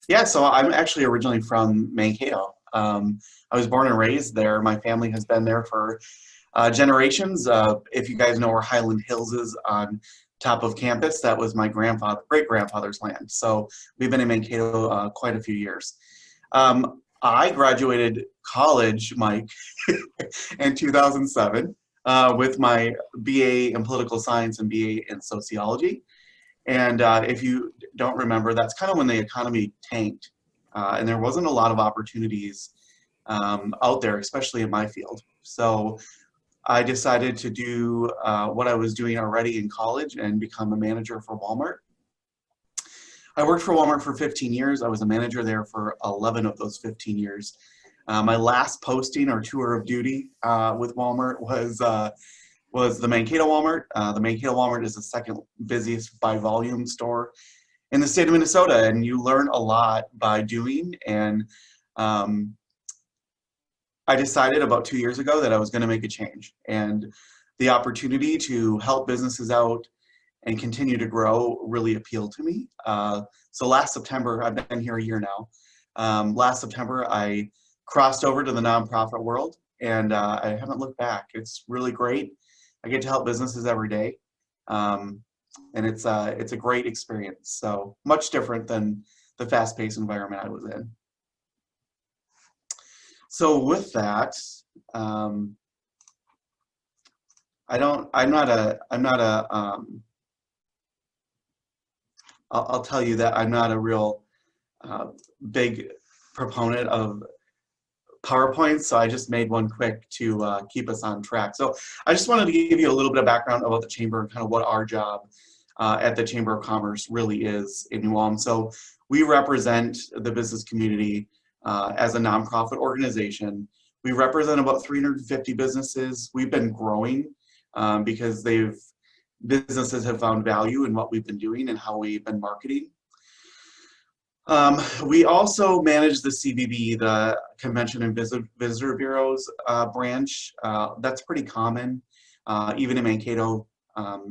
Yeah, so I'm actually originally from Mankato. I was born and raised there. My family has been there for generations. If you guys know where Highland Hills is on top of campus, that was my great grandfather's land. So we've been in Mankato quite a few years. I graduated college, Mike, in 2007 with my BA in political science and BA in sociology. And if you don't remember, that's kind of when the economy tanked, and there wasn't a lot of opportunities out there, especially in my field. So I decided to do what I was doing already in college and become a manager for Walmart. I worked for Walmart for 15 years. I was a manager there for 11 of those 15 years. My last posting or tour of duty with Walmart was the Mankato Walmart. The Mankato Walmart is the second busiest by volume store in the state of Minnesota, and you learn a lot by doing. And um, I decided about 2 years ago that I was going to make a change, and the opportunity to help businesses out and continue to grow really appealed to me. So last September, I've been here a year now. Last September, I crossed over to the nonprofit world, and I haven't looked back. It's really great. I get to help businesses every day, um, and it's a great experience. So much different than the fast-paced environment I was in. So with that, um, I'm not a, I'll tell you that I'm not a real uh, big proponent of PowerPoints, so I just made one quick to keep us on track. So I just wanted to give you a little bit of background about the Chamber and kind of what our job at the Chamber of Commerce really is in New Ulm. So we represent the business community as a nonprofit organization. We represent about 350 businesses. We've been growing because businesses have found value in what we've been doing and how we've been marketing. We also manage the CVB, the Convention and Visitor Bureau's branch. That's pretty common. Even in Mankato,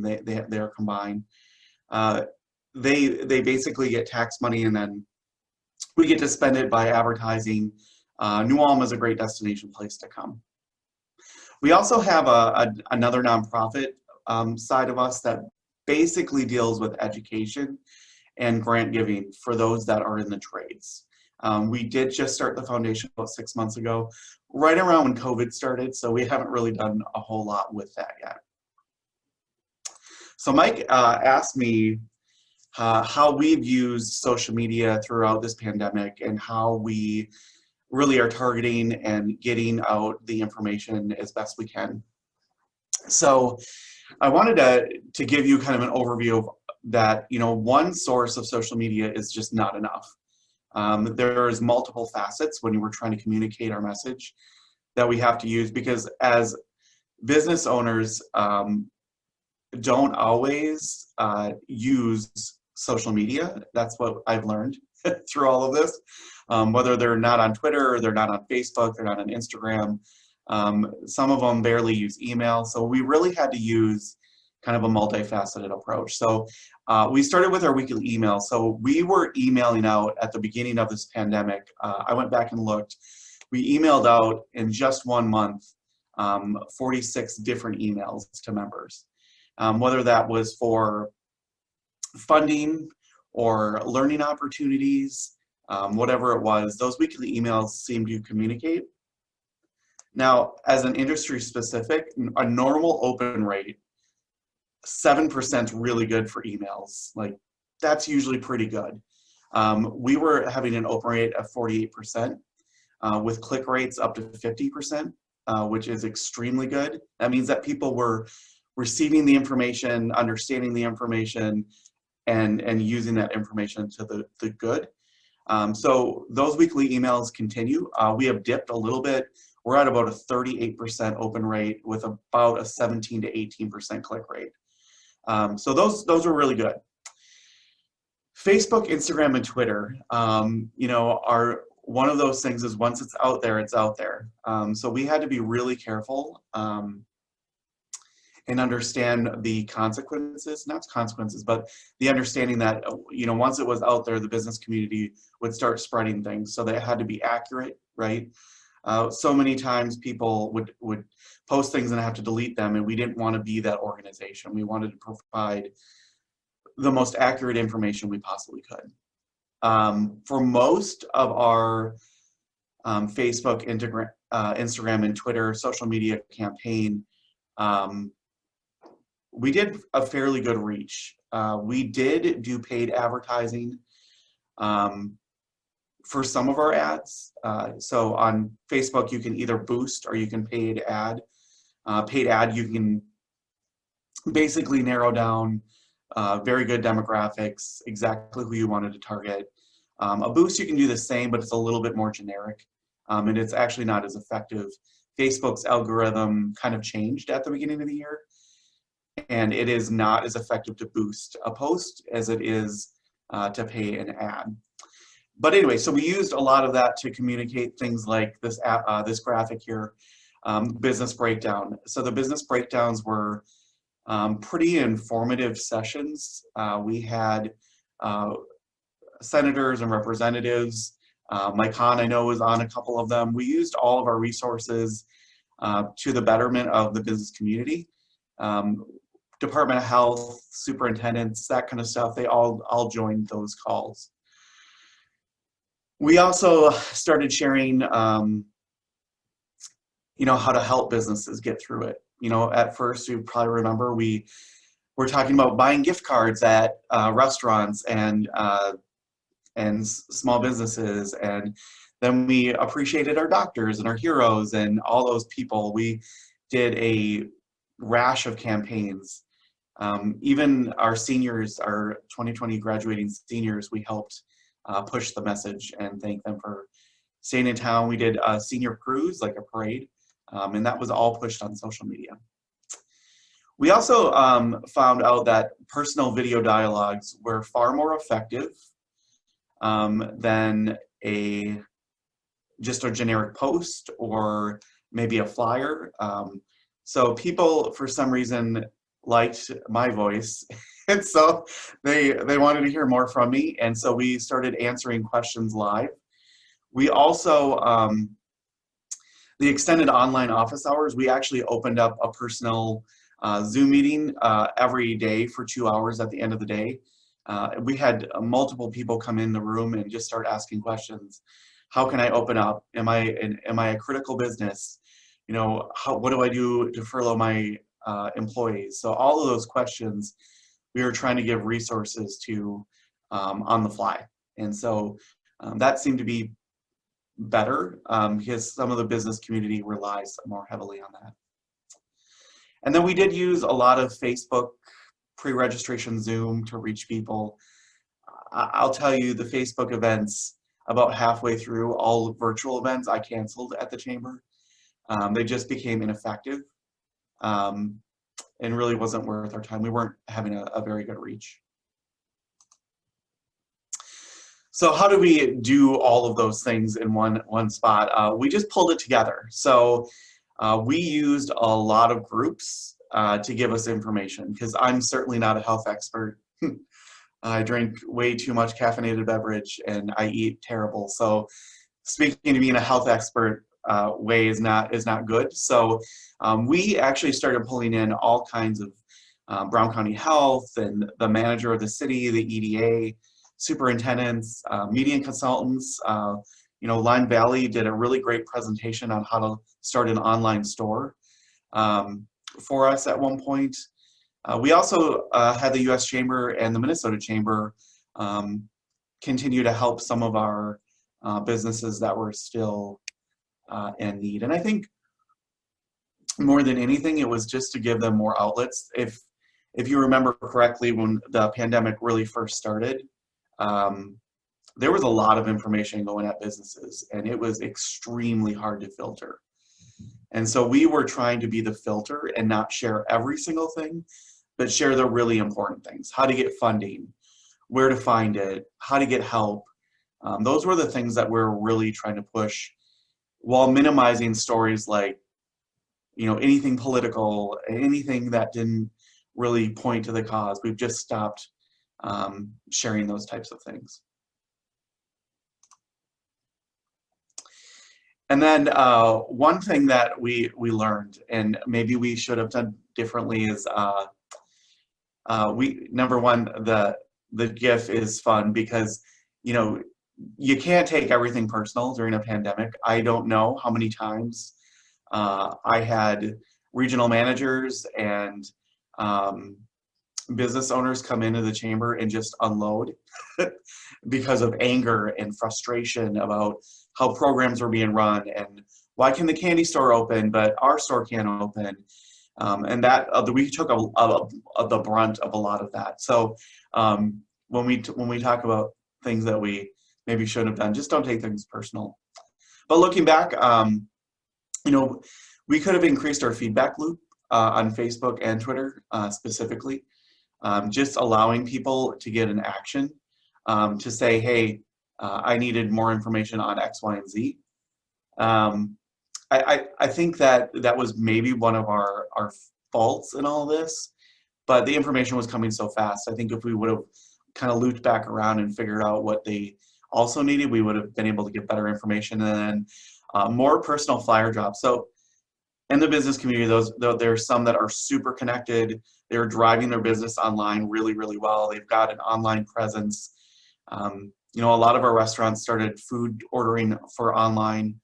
they're combined. Uh, they basically get tax money, and then we get to spend it by advertising. New Ulm is a great destination place to come. We also have another nonprofit side of us that basically deals with education and grant giving for those that are in the trades. We did just start the foundation about 6 months ago, right around when COVID started, so we haven't really done a whole lot with that yet. So Mike asked me how we've used social media throughout this pandemic and how we really are targeting and getting out the information as best we can. So I wanted to give you kind of an overview of that, one source of social media is just not enough. There's multiple facets when we're trying to communicate our message that we have to use, because as business owners don't always use social media. That's what I've learned through all of this. Whether they're not on Twitter, or they're not on Facebook, they're not on Instagram. Some of them barely use email. So we really had to use kind of a multifaceted approach. So we started with our weekly email. So we were emailing out at the beginning of this pandemic. I went back and looked. We emailed out in just 1 month 46 different emails to members. Whether that was for funding or learning opportunities, whatever it was, those weekly emails seemed to communicate. Now, as an industry specific, a normal open rate, 7% really good for emails. Like, that's usually pretty good. We were having an open rate of 48%, with click rates up to 50%, which is extremely good. That means that people were receiving the information, understanding the information, and using that information to the good. So those weekly emails continue. We have dipped a little bit. We're at about a 38% open rate with about a 17 to 18% click rate. So those are really good. Facebook, Instagram, and Twitter, are one of those things is once it's out there, it's out there. So we had to be really careful and understand the consequences, not consequences, but the understanding that, you know, once it was out there, the business community would start spreading things. So they had to be accurate, right? So many times people would post things and have to delete them, and we didn't want to be that organization. We wanted to provide the most accurate information we possibly could. For most of our Facebook, Instagram, and Twitter social media campaign, we did a fairly good reach. We did do paid advertising for some of our ads. So on Facebook, you can either boost or you can paid ad. Paid ad, you can basically narrow down very good demographics, exactly who you wanted to target. A boost, you can do the same, but it's a little bit more generic, and it's actually not as effective. Facebook's algorithm kind of changed at the beginning of the year, and it is not as effective to boost a post as it is to pay an ad. But anyway, so we used a lot of that to communicate things like this this graphic here, business breakdown. So the business breakdowns were pretty informative sessions. We had senators and representatives. Mike Hahn, I know, was on a couple of them. We used all of our resources to the betterment of the business community. Department of Health, superintendents, that kind of stuff, they all joined those calls. We also started sharing, you know, how to help businesses get through it. You know, at first, you probably remember we were talking about buying gift cards at restaurants and small businesses, and then we appreciated our doctors and our heroes and all those people. We did a rash of campaigns. Even our seniors, our 2020 graduating seniors, we helped push the message and thank them for staying in town. We did a senior cruise, like a parade, and that was all pushed on social media. We also found out that personal video dialogues were far more effective than just a generic post or maybe a flyer. So people, for some reason, liked my voice, and so they wanted to hear more from me, and so we started answering questions live. We also, the extended online office hours, we actually opened up a personal Zoom meeting every day for 2 hours at the end of the day. We had multiple people come in the room and just start asking questions. How can I open up? Am I a critical business? You know, what do I do to furlough my employees? So all of those questions we were trying to give resources to on the fly. And so that seemed to be better because some of the business community relies more heavily on that. And then we did use a lot of Facebook pre-registration Zoom to reach people. I'll tell you, the Facebook events, about halfway through, all virtual events I canceled at the chamber. They just became ineffective and really wasn't worth our time. We weren't having a very good reach. So how do we do all of those things in one spot? We just pulled it together. So we used a lot of groups to give us information, because I'm certainly not a health expert. I drink way too much caffeinated beverage and I eat terrible. So speaking to being a health expert way is not good. So we actually started pulling in all kinds of Brown County Health and the manager of the city, the EDA, superintendents, media consultants. You know, Lime Valley did a really great presentation on how to start an online store for us at one point. We also had the U.S. Chamber and the Minnesota Chamber continue to help some of our businesses that were still in need. And I think more than anything, it was just to give them more outlets. If you remember correctly, when the pandemic really first started, there was a lot of information going at businesses, and it was extremely hard to filter. And so we were trying to be the filter and not share every single thing, but share the really important things: how to get funding, where to find it, how to get help. Those were the things that we're really trying to push, while minimizing stories like anything political, anything that didn't really point to the cause. We've just stopped sharing those types of things. And then one thing that we learned, and maybe we should have done differently, is number one, the GIF is fun because you can't take everything personal during a pandemic. I don't know how many times I had regional managers and business owners come into the chamber and just unload because of anger and frustration about how programs were being run and why can the candy store open but our store can't open, and that we took the brunt of a lot of that. So when we talk about things that we maybe shouldn't have done, just don't take things personal. But looking back, we could have increased our feedback loop on Facebook and Twitter specifically, just allowing people to get an action to say, hey, I needed more information on X, Y, and Z. I think that was maybe one of our faults in all this, but the information was coming so fast. I think if we would have kind of looped back around and figured out what they also needed, we would have been able to get better information and then more personal flyer drops. So in the business community, there's some that are super connected. They're driving their business online really, really well. They've got an online presence. A lot of our restaurants started food ordering for online.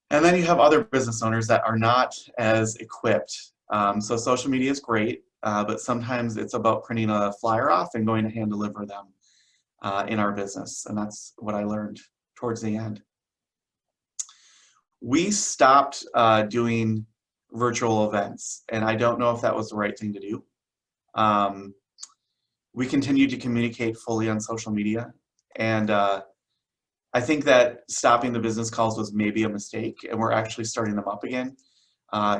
And then you have other business owners that are not as equipped. So social media is great, but sometimes it's about printing a flyer off and going to hand deliver them in our business. And that's what I learned towards the end. We stopped doing virtual events, and I don't know if that was the right thing to do. We continued to communicate fully on social media, and I think that stopping the business calls was maybe a mistake, and we're actually starting them up again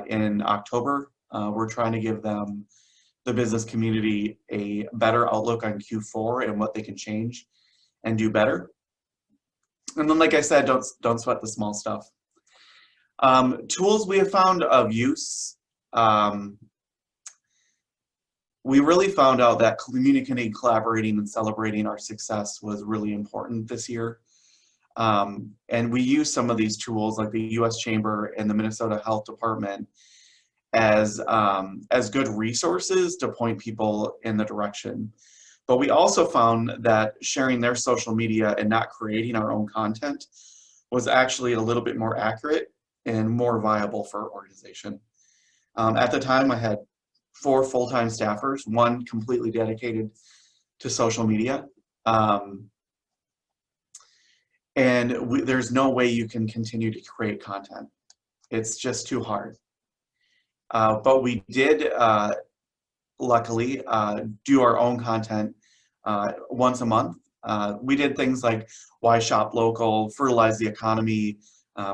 in October. We're trying to give the business community a better outlook on Q4 and what they can change and do better. And then, like I said, don't sweat the small stuff. Tools we have found of use. We really found out that communicating, collaborating, and celebrating our success was really important this year. And we use some of these tools like the U.S. Chamber and the Minnesota Health Department as good resources to point people in the direction. But we also found that sharing their social media and not creating our own content was actually a little bit more accurate and more viable for our organization. At the time, I had 4 full-time staffers, 1 completely dedicated to social media. And there's no way you can continue to create content. It's just too hard. But we did, luckily, do our own content once a month. We did things like why shop local, fertilize the economy,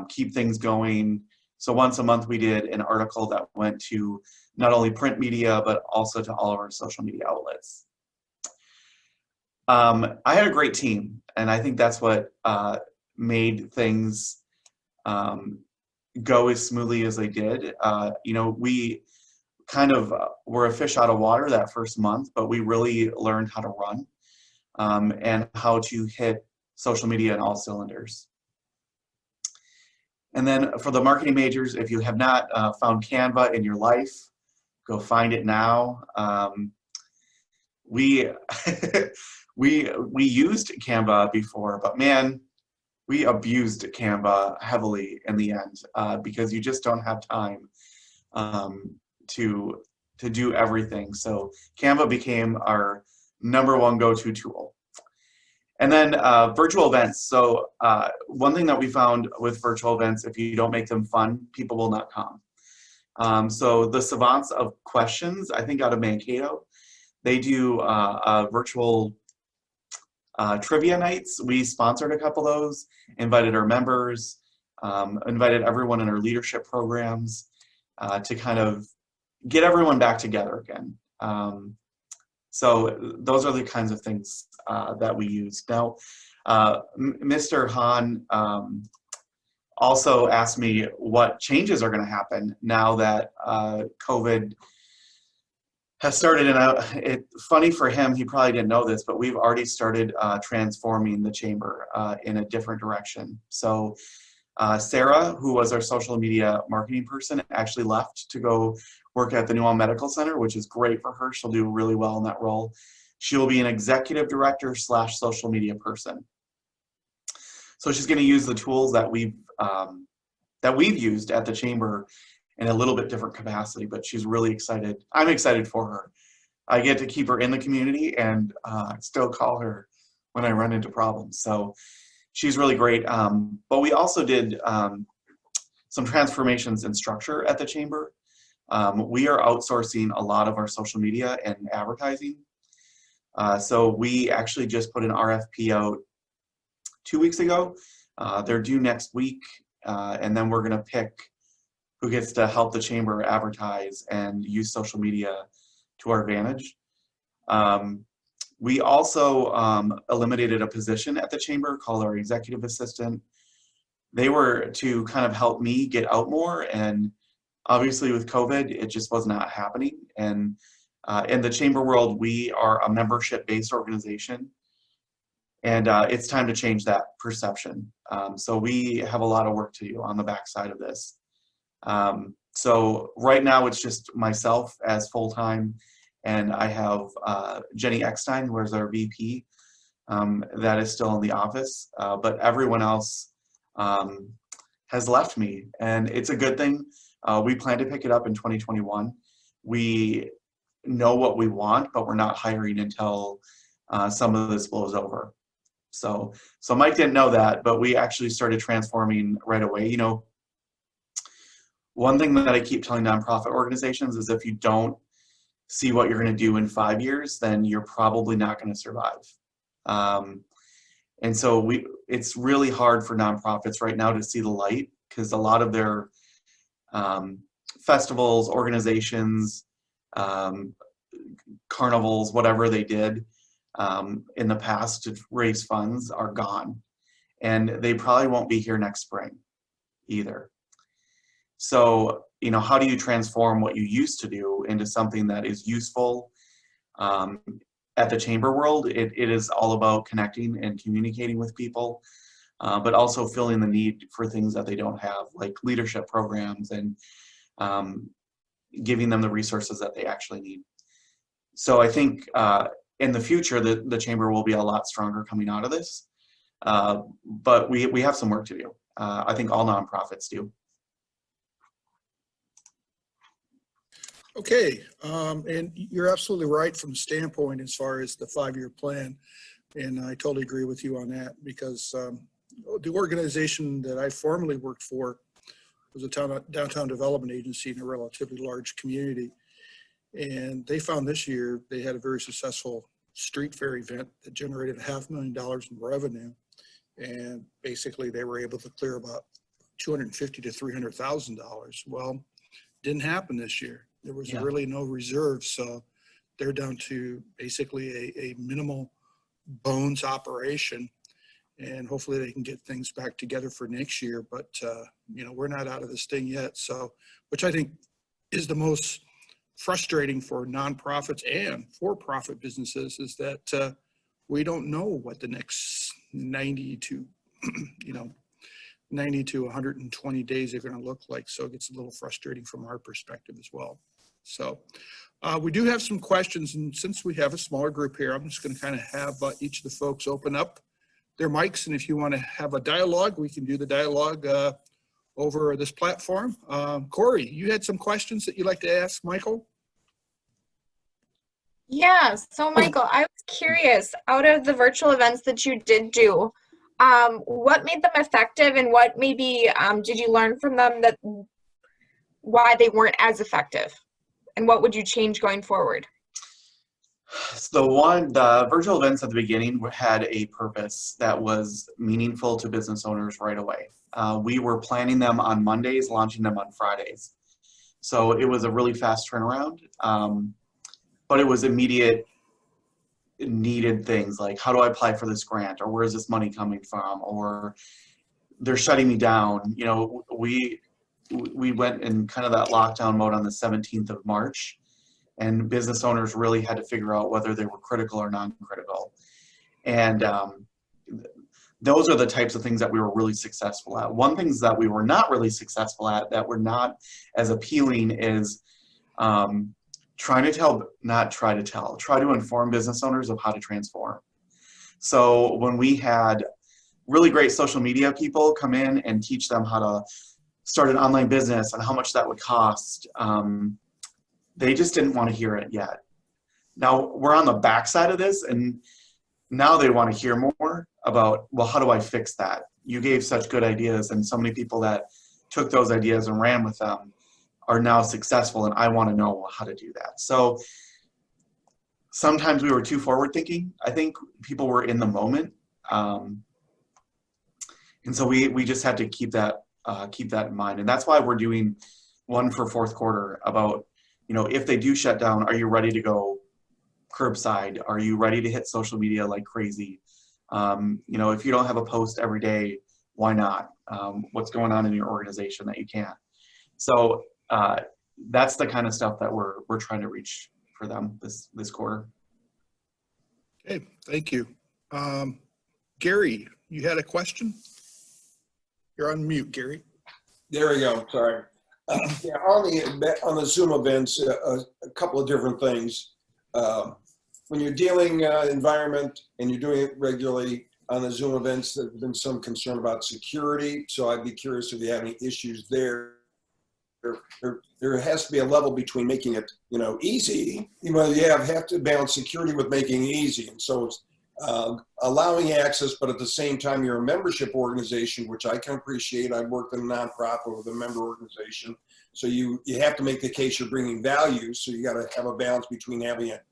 keep things going. So once a month we did an article that went to not only print media, but also to all of our social media outlets. I had a great team, and I think that's what made things go as smoothly as they did. We kind of were a fish out of water that first month, but we really learned how to run and how to hit social media in all cylinders. And then for the marketing majors, if you have not found Canva in your life, go find it now. We used Canva before, but man, we abused Canva heavily in the end because you just don't have time to do everything. So Canva became our #1 go-to tool. And then virtual events. So one thing that we found with virtual events, if you don't make them fun, people will not come. So the Savants of Questions, I think out of Mankato, they do virtual trivia nights. We sponsored a couple of those, invited our members, invited everyone in our leadership programs to kind of get everyone back together again. So those are the kinds of things that we use. Now, Mr. Hahn also asked me what changes are going to happen now that COVID has started. And funny for him, he probably didn't know this, but we've already started transforming the chamber in a different direction. So Sarah, who was our social media marketing person, actually left to go work at the New Ulm Medical Center, which is great for her. She'll do really well in that role. She will be an executive director / social media person. So she's going to use the tools that we've used at the chamber in a little bit different capacity, but she's really excited. I'm excited for her. I get to keep her in the community and still call her when I run into problems. So she's really great. But we also did some transformations in structure at the chamber. We are outsourcing a lot of our social media and advertising. So we actually just put an RFP out 2 weeks ago. They're due next week. And then we're gonna pick who gets to help the chamber advertise and use social media to our advantage. We also eliminated a position at the chamber called our executive assistant. They were to kind of help me get out more, and obviously with COVID, it just was not happening. And in the chamber world, we are a membership-based organization, and it's time to change that perception. So we have a lot of work to do on the backside of this. So right now it's just myself as full-time, and I have Jenny Eckstein, who is our VP, that is still in the office, but everyone else has left me, and it's a good thing. We plan to pick it up in 2021. We know what we want, but we're not hiring until some of this blows over. So Mike didn't know that, but we actually started transforming right away. You know, one thing that I keep telling nonprofit organizations is if you don't see what you're going to do in 5 years, then you're probably not going to survive. And so it's really hard for nonprofits right now to see the light, because a lot of their festivals, organizations, carnivals, whatever they did in the past to raise funds are gone. And they probably won't be here next spring either. So, you know, how do you transform what you used to do into something that is useful? At the chamber world, it is all about connecting and communicating with people, but also filling the need for things that they don't have, like leadership programs, and giving them the resources that they actually need. So I think in the future, the chamber will be a lot stronger coming out of this, but we have some work to do. I think all nonprofits do. Okay, and you're absolutely right from the standpoint as far as the 5-year plan, and I totally agree with you on that, because the organization that I formerly worked for was a downtown development agency in a relatively large community, and they found this year they had a very successful street fair event that generated $500,000 in revenue, and basically they were able to clear about $250,000 to $300,000. Well, didn't happen this year. There was really no reserve, so they're down to basically a minimal bones operation, and hopefully they can get things back together for next year. But you know, we're not out of this thing yet. So, which I think is the most frustrating for nonprofits and for-profit businesses, is that we don't know what the next 90 to 120 days are going to look like. So it gets a little frustrating from our perspective as well. So we do have some questions, and since we have a smaller group here, I'm just going to kind of have each of the folks open up their mics, and if you want to have a dialogue, we can do the dialogue over this platform. Corey, you had some questions that you'd like to ask Michael? Yeah, so Michael, I was curious, out of the virtual events that you did do, what made them effective, and what maybe did you learn from them that why they weren't as effective, and what would you change going forward? The virtual events at the beginning had a purpose that was meaningful to business owners right away. We were planning them on Mondays, launching them on Fridays. So it was a really fast turnaround, but it was immediate needed things like, how do I apply for this grant, or where is this money coming from, or they're shutting me down. You know, we went in kind of that lockdown mode on the 17th of March, and business owners really had to figure out whether they were critical or non-critical. And those are the types of things that we were really successful at. One things that we were not really successful at, that were not as appealing, is try to inform business owners of how to transform. So when we had really great social media people come in and teach them how to start an online business and how much that would cost, they just didn't want to hear it yet. Now we're on the backside of this, and now they want to hear more about, well, how do I fix that? You gave such good ideas, and so many people that took those ideas and ran with them are now successful, and I want to know how to do that. So sometimes we were too forward thinking. I think people were in the moment. And so we just had to keep that in mind. And that's why we're doing one for fourth quarter about, you know, if they do shut down, are you ready to go curbside? Are you ready to hit social media like crazy? You know, if you don't have a post every day, why not? What's going on in your organization that you can't? So that's the kind of stuff that we're trying to reach for them this quarter. Okay, thank you. Gary, you had a question? You're on mute, Gary. There we go. Sorry. Yeah, on the Zoom events, a couple of different things. When you're dealing environment and you're doing it regularly on the Zoom events, there's been some concern about security. So I'd be curious if you have any issues there. There has to be a level between making it, you know, easy. You know, you have to balance security with making it easy. And so it's allowing access, but at the same time, you're a membership organization, which I can appreciate. I've worked in a nonprofit with a member organization. So you have to make the case you're bringing value. So you got to have a balance between having it,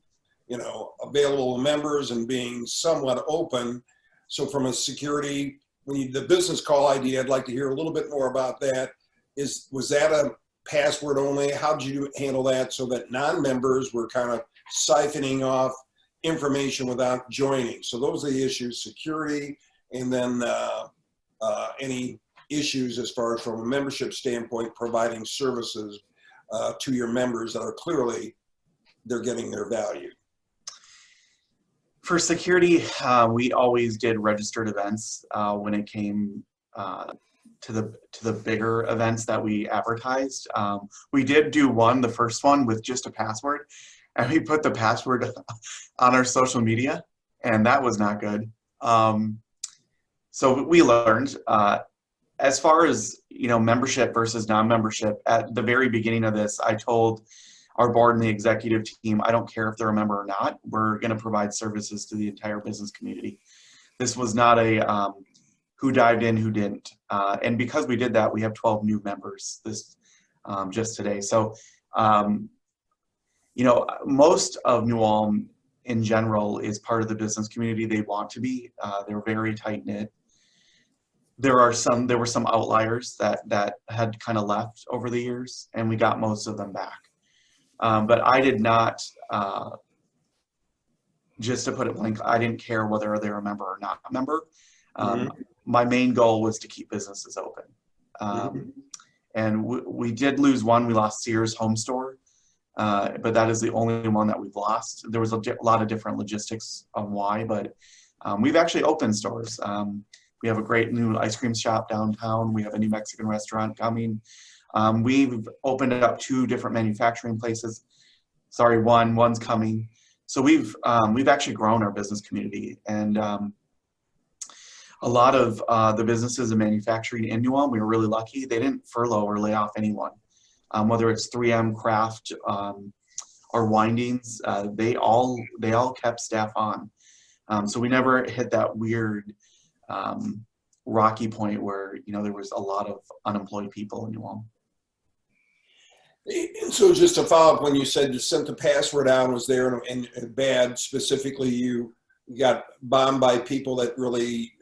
you know, available to members and being somewhat open. So from a security, the business call idea, I'd like to hear a little bit more about that. Was that a password only? How did you handle that so that non-members were kind of siphoning off information without joining? So those are the issues: security, and then any issues as far as from a membership standpoint, providing services to your members that are clearly they're getting their value. For security, we always did registered events when it came to the bigger events that we advertised. We did do the first one with just a password, and we put the password on our social media, and that was not good. So we learned. As far as, you know, membership versus non-membership, at the very beginning of this, I told our board and the executive team, I don't care if they're a member or not, we're going to provide services to the entire business community. This was not a who dived in, who didn't. And because we did that, we have 12 new members just today. So, you know, most of New Ulm in general is part of the business community. They want to be. They're very tight knit. There were some outliers that had kind of left over the years, and we got most of them back. But I did not, just to put it blank, I didn't care whether they're a member or not a member. My main goal was to keep businesses open. And we did lose one. We lost Sears Home Store, but that is the only one that we've lost. There was a lot of different logistics on why, but we've actually opened stores. We have a great new ice cream shop downtown. We have a new Mexican restaurant coming. We've opened up 2 different manufacturing places. Sorry, one's coming. So we've actually grown our business community, and a lot of the businesses in manufacturing in New Ulm, we were really lucky. They didn't furlough or lay off anyone, whether it's 3M, Kraft, or Windings. They all kept staff on. So we never hit that weird rocky point where, you know, there was a lot of unemployed people in New Ulm. And so just to follow up, when you said you sent the password out, was there and bad specifically, you got bombed by people that really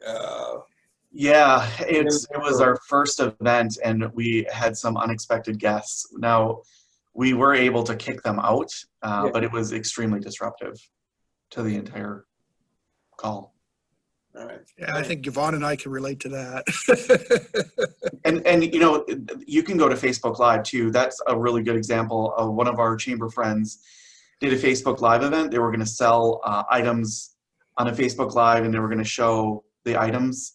Yeah, it was our first event, and we had some unexpected guests. Now, we were able to kick them out, but it was extremely disruptive to the entire call. All right. Yeah, I think Yvonne and I can relate to that. And you know, you can go to Facebook Live too. That's a really good example of one of our chamber friends did a Facebook Live event. They were going to sell items on a Facebook Live, and they were going to show the items.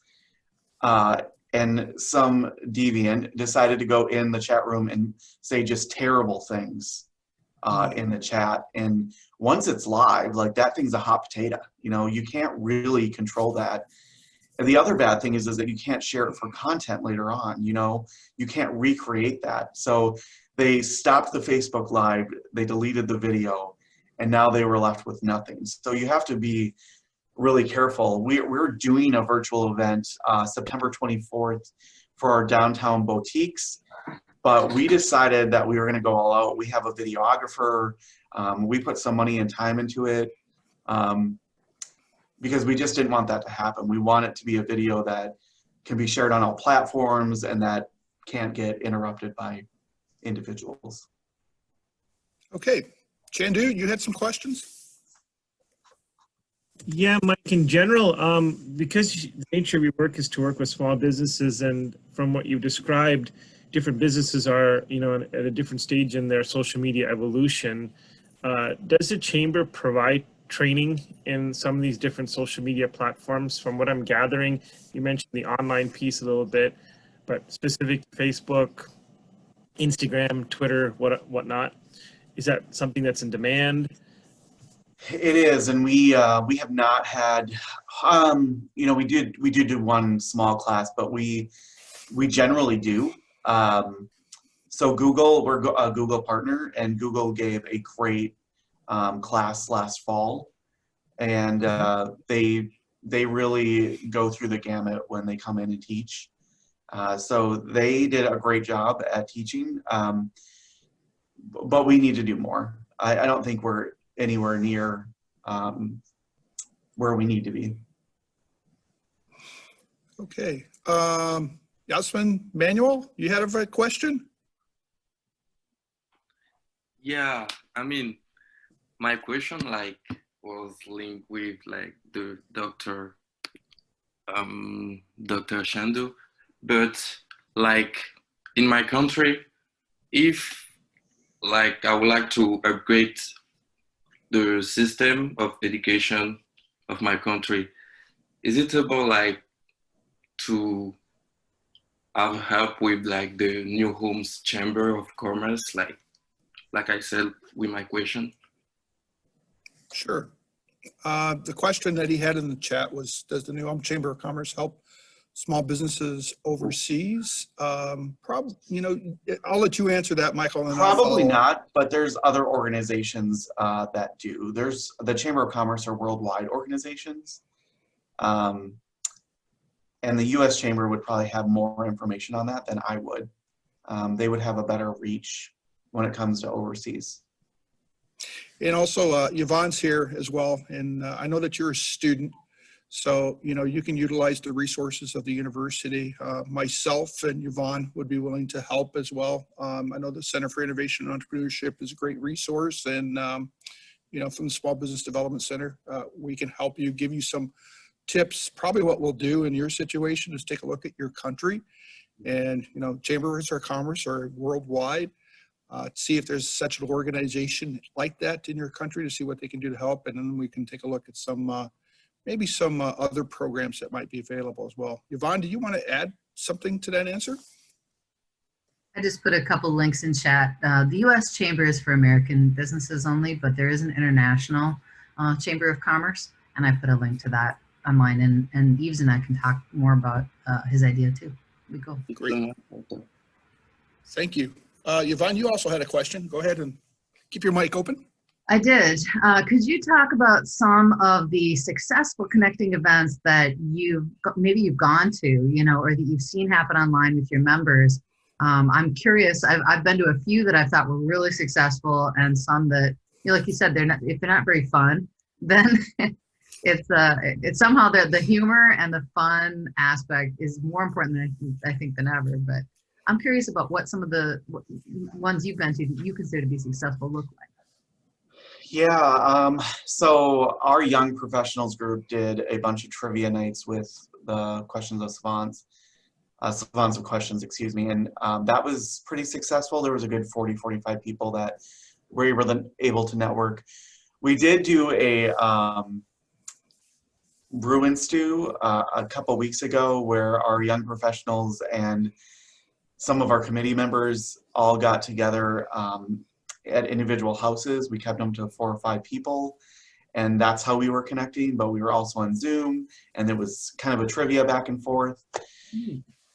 And some deviant decided to go in the chat room and say just terrible things in the chat. And once it's live, like that thing's a hot potato. You know, you can't really control that. And the other bad thing is that you can't share it for content later on. You know, you can't recreate that. So they stopped the Facebook Live, they deleted the video, and now they were left with nothing. So you have to be really careful. We're doing a virtual event September 24th for our downtown boutiques, but we decided that we were going to go all out. We have a videographer. We put some money and time into it because we just didn't want that to happen. We want it to be a video that can be shared on all platforms and that can't get interrupted by individuals. Okay, Chandu, you had some questions? Yeah, Mike, in general, because the nature of your work is to work with small businesses, and from what you've described, different businesses are, you know, at a different stage in their social media evolution. Does the chamber provide training in some of these different social media platforms? From what I'm gathering, you mentioned the online piece a little bit, but specific to Facebook, Instagram, Twitter, whatnot. Is that something that's in demand? It is, and we have not had, you know, we did do one small class, but we generally do. So Google, we're a Google partner, and Google gave a great class last fall, and they really go through the gamut when they come in and teach. So they did a great job at teaching, but we need to do more. I don't think we're anywhere near where we need to be. Okay. Yasmin Manuel, you had a question? Yeah, I mean, my question like was linked with like the Dr. Shandu, but like in my country, if like I would like to upgrade the system of education of my country, is it about like to have help with like the New Homes Chamber of Commerce, like I said with my question? Sure. The question that he had in the chat was, does the New Home Chamber of Commerce help small businesses overseas? Probably, you know, I'll let you answer that, Michael. And Probably not, but there's other organizations that do. There's the Chamber of Commerce are worldwide organizations. And the U.S. Chamber would probably have more information on that than I would. They would have a better reach when it comes to overseas. And also, Yvonne's here as well. And I know that you're a student, so, you know, you can utilize the resources of the university. Myself and Yvonne would be willing to help as well. I know the Center for Innovation and Entrepreneurship is a great resource. And, you know, from the Small Business Development Center, we can help you, give you some tips. Probably what we'll do in your situation is take a look at your country. And, you know, chambers of commerce are worldwide. See if there's such an organization like that in your country to see what they can do to help. And then we can take a look at some, maybe some other programs that might be available as well. Yvonne, do you want to add something to that answer? I just put a couple links in chat. The U.S. Chamber is for American businesses only, but there is an international Chamber of Commerce, and I put a link to that online. And Yves and I can talk more about his idea too. We go. Great. Thank you. Yvonne, you also had a question. Go ahead and keep your mic open. I did. Could you talk about some of the successful connecting events that maybe you've gone to, you know, or that you've seen happen online with your members? I'm curious. I've been to a few that I thought were really successful, and some that, you know, like you said, if they're not very fun, then it's somehow the humor and the fun aspect is more important than I think than ever. But I'm curious about what some of the ones you've been to that you consider to be successful look like. So our young professionals group did a bunch of trivia nights with the questions of savants, savants of questions, excuse me, and that was pretty successful. There was a good 40, 45 people that were able to network. We did do a brew and stew a couple weeks ago where our young professionals and some of our committee members all got together at individual houses. We kept them to 4 or 5 people, and that's how we were connecting, but we were also on Zoom, and it was kind of a trivia back and forth.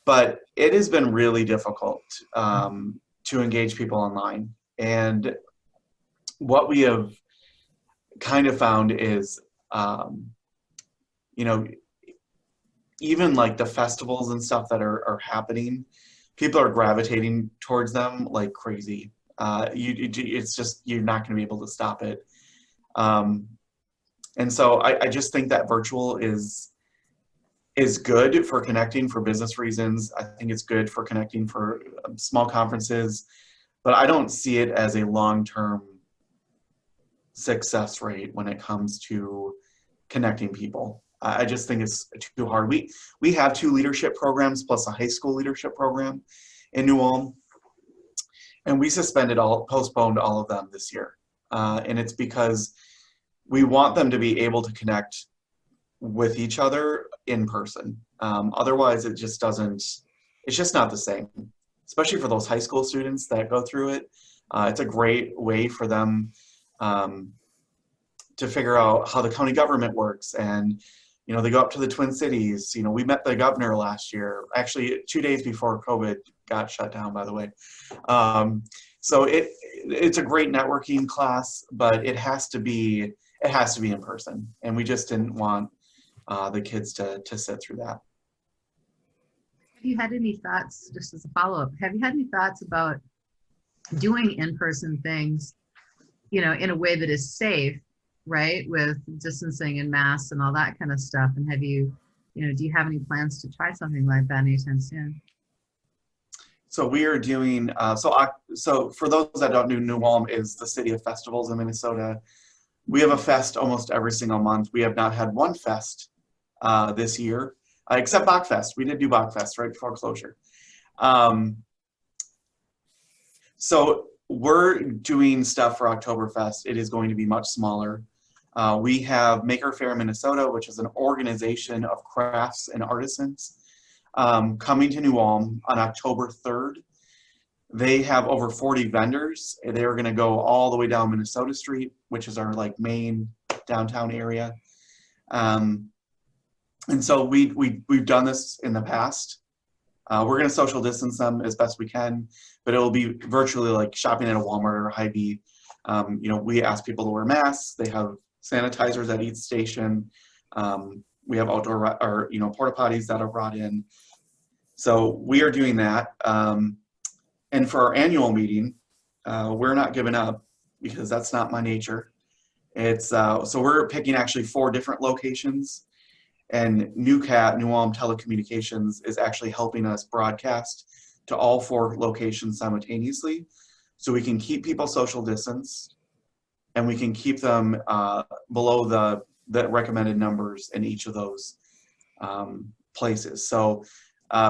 But it has been really difficult to engage people online. And what we have kind of found is, you know, even like the festivals and stuff that are happening, people are gravitating towards them like crazy. It's just, you're not going to be able to stop it. And so I just think that virtual is good for connecting for business reasons. I think it's good for connecting for small conferences, but I don't see it as a long-term success rate when it comes to connecting people. I just think it's too hard. We have 2 leadership programs plus a high school leadership program in New Ulm, and we postponed all of them this year. And it's because we want them to be able to connect with each other in person. Otherwise, it's just not the same, especially for those high school students that go through it. It's a great way for them to figure out how the county government works. And, you know, they go up to the Twin Cities. You know, we met the governor last year, actually 2 days before COVID got shut down, by the way. So it's a great networking class, but it has to be in person. And we just didn't want the kids to sit through that. Have you had any thoughts, just as a follow-up, have you had any thoughts about doing in-person things, you know, in a way that is safe, right, with distancing and masks and all that kind of stuff? And have you, you know, do you have any plans to try something like that anytime soon? So we are doing, so for those that don't know, New Ulm is the city of festivals in Minnesota. We have a fest almost every single month. We have not had one fest this year, except Bachfest. We did do Bachfest right before closure. So we're doing stuff for Oktoberfest. It is going to be much smaller. We have Maker Faire Minnesota, which is an organization of crafts and artisans, coming to New Ulm on October 3rd. They have over 40 vendors. They are going to go all the way down Minnesota Street, which is our like main downtown area. And so we've done this in the past. We're going to social distance them as best we can, but it will be virtually like shopping at a Walmart or a Hy-Vee. You know, we ask people to wear masks. They have sanitizers at each station. We have outdoor or, you know, porta potties that are brought in. So we are doing that. And for our annual meeting, we're not giving up because that's not my nature. It's so we're picking actually 4 different locations, and New Ulm Telecommunications is actually helping us broadcast to all 4 locations simultaneously, so we can keep people social distance, and we can keep them below the recommended numbers in each of those places. So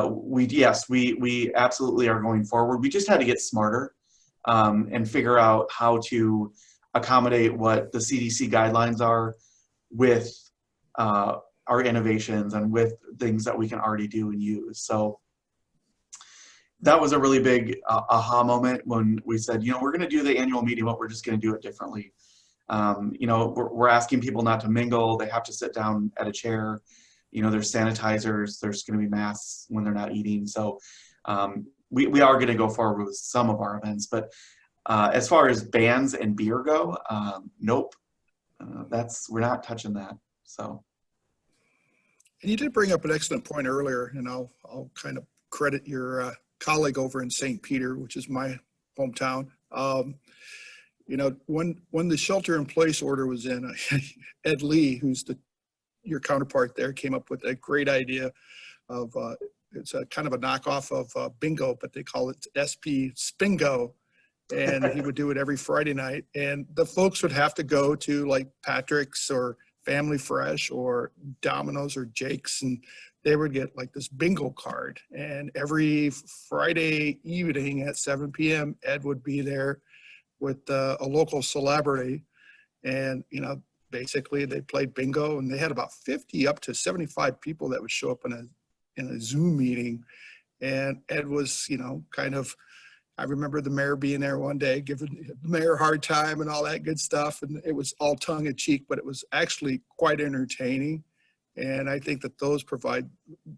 we absolutely are going forward. We just had to get smarter and figure out how to accommodate what the CDC guidelines are with our innovations and with things that we can already do and use. So that was a really big aha moment when we said, you know, we're going to do the annual meeting, but we're just going to do it differently. You know, we're asking people not to mingle. They have to sit down at a chair. You know, there's sanitizers, there's going to be masks when they're not eating. So we are going to go forward with some of our events, but as far as bands and beer go, nope, we're not touching that. So. And you did bring up an excellent point earlier, and I'll kind of credit your colleague over in St. Peter, which is my hometown. You know, when the shelter-in-place order was in, Ed Lee, who's your counterpart there, came up with a great idea of it's a kind of a knockoff of bingo, but they call it SP Spingo, and he would do it every Friday night. And the folks would have to go to like Patrick's or Family Fresh or Domino's or Jake's, and they would get like this bingo card. And every Friday evening at 7 p.m., Ed would be there with a local celebrity. And, you know, basically they played bingo, and they had about 50 up to 75 people that would show up in a Zoom meeting. And Ed was, you know, kind of, I remember the mayor being there one day, giving the mayor a hard time and all that good stuff. And it was all tongue in cheek, but it was actually quite entertaining. And I think that those provide,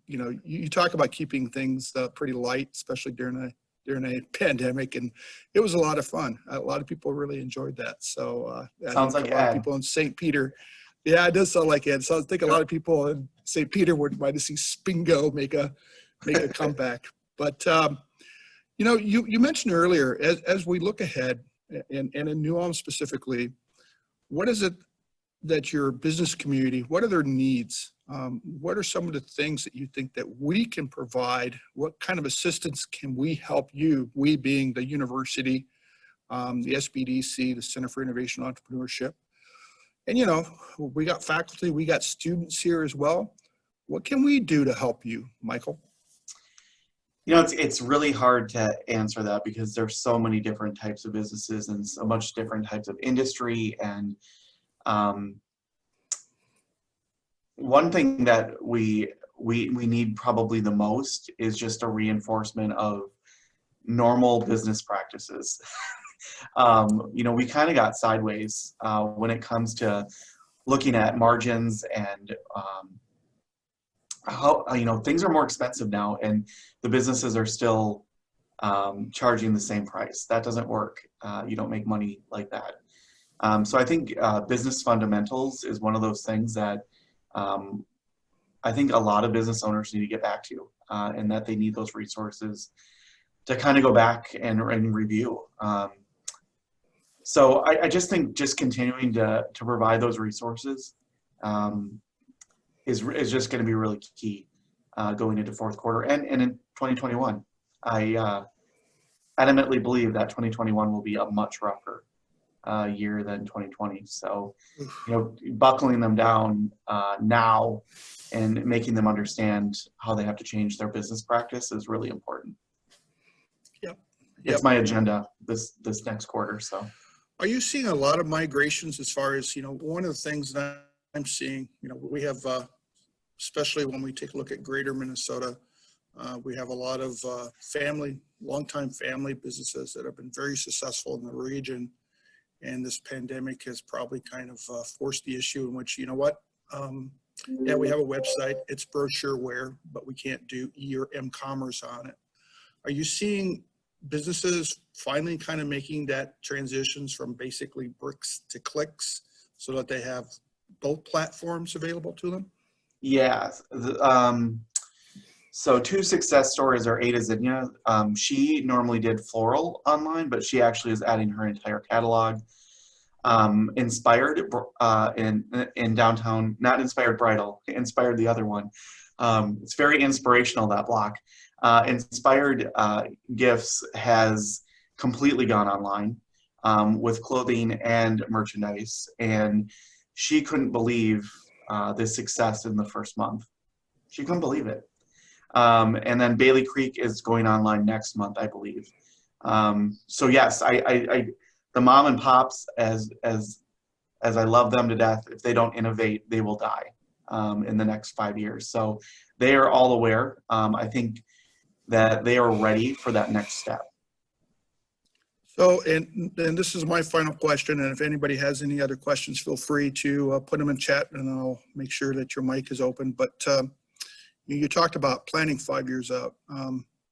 you know, you talk about keeping things pretty light, especially during a pandemic. And it was a lot of fun. A lot of people really enjoyed that. So Sounds I like think a lot of Ed. people in St. Peter. Yeah, it does sound like Ed. So I think a lot of people in St. Peter would like to see Spingo make a comeback. But, you know, you mentioned earlier, as we look ahead, and in Nuam specifically, what is it that your business community, what are their needs? What are some of the things that you think that we can provide? What kind of assistance can we help you, we being the university, the SBDC, the Center for Innovation and Entrepreneurship? And, you know, we got faculty, we got students here as well. What can we do to help you, Michael? You know, it's really hard to answer that because there's so many different types of businesses and so much different types of industry. And one thing that we need probably the most is just a reinforcement of normal business practices. You know, we kind of got sideways when it comes to looking at margins and how, you know, things are more expensive now and the businesses are still charging the same price. That doesn't work. You don't make money like that. So I think business fundamentals is one of those things that I think a lot of business owners need to get back to, and that they need those resources to kind of go back and review. So I just think just continuing to provide those resources is just going to be really key going into fourth quarter and in 2021. I adamantly believe that 2021 will be a much rougher year than 2020. So, you know, buckling them down now and making them understand how they have to change their business practice is really important. Yep. It's my agenda this next quarter. So, are you seeing a lot of migrations as far as, you know, one of the things that I'm seeing, you know, we have, especially when we take a look at greater Minnesota, we have a lot of longtime family businesses that have been very successful in the region. And this pandemic has probably kind of forced the issue in which, you know what, yeah, we have a website, it's brochureware, but we can't do E or M commerce on it. Are you seeing businesses finally kind of making that transitions from basically bricks to clicks so that they have both platforms available to them? yeah. So two success stories are Ada Zinnia. She normally did floral online, but she actually is adding her entire catalog. Inspired in downtown, not Inspired Bridal, Inspired the other one. It's very inspirational, that block. Inspired Gifts has completely gone online with clothing and merchandise, and she couldn't believe the success in the first month. She couldn't believe it. And then Bailey Creek is going online next month, I believe. So yes, the mom and pops, as I love them to death, if they don't innovate, they will die in the next 5 years. So they are all aware. I think that they are ready for that next step. So, and this is my final question, and if anybody has any other questions, feel free to put them in chat, and I'll make sure that your mic is open. But you talked about planning 5 years out.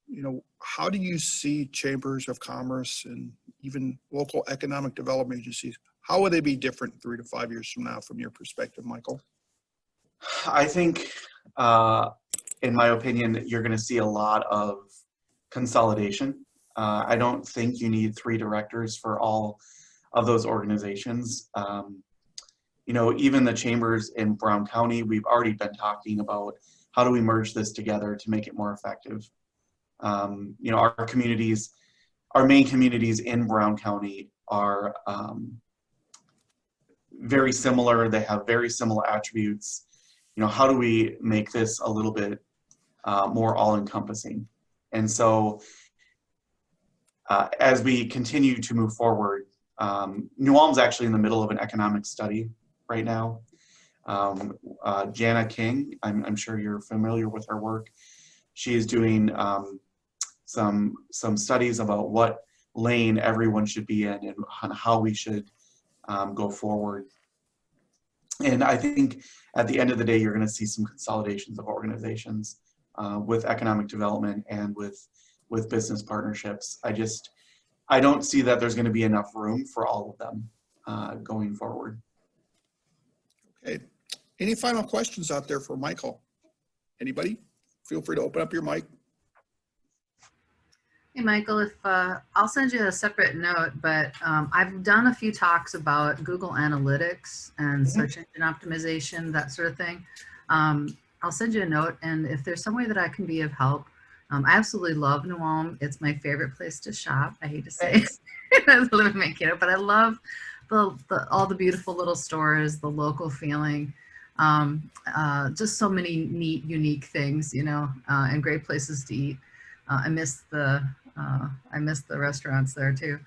You know, how do you see chambers of commerce and even local economic development agencies? How will they be different 3 to 5 years from now, from your perspective, Michael? I think, in my opinion, you're going to see a lot of consolidation. I don't think you need 3 directors for all of those organizations. You know, even the chambers in Brown County, we've already been talking about how do we merge this together to make it more effective. You know, our communities our main communities in Brown County are very similar. They have very similar attributes. You know, how do we make this a little bit more all-encompassing? And so as we continue to move forward, New Ulm's actually in the middle of an economic study right now. Jana King, I'm sure you're familiar with her work. She is doing some studies about what lane everyone should be in and how we should go forward. And I think at the end of the day, you're going to see some consolidations of organizations with economic development and with business partnerships. I don't see that there's going to be enough room for all of them going forward. Okay. Any final questions out there for Michael? Anybody? Feel free to open up your mic. Hey, Michael, if I'll send you a separate note, but I've done a few talks about Google Analytics and search engine optimization, that sort of thing. I'll send you a note, and if there's some way that I can be of help, I absolutely love New Ulm. It's my favorite place to shop. I hate to say it. I live in Mankato, but I love all the beautiful little stores, the local feeling, just so many neat, unique things, you know, and great places to eat. I miss the restaurants there too.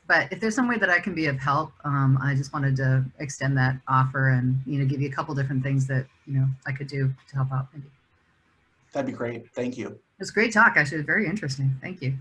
But if there's some way that I can be of help, I just wanted to extend that offer and, you know, give you a couple different things that, you know, I could do to help out maybe. That'd be great. Thank you. It was a great talk, actually. Very interesting. Thank you.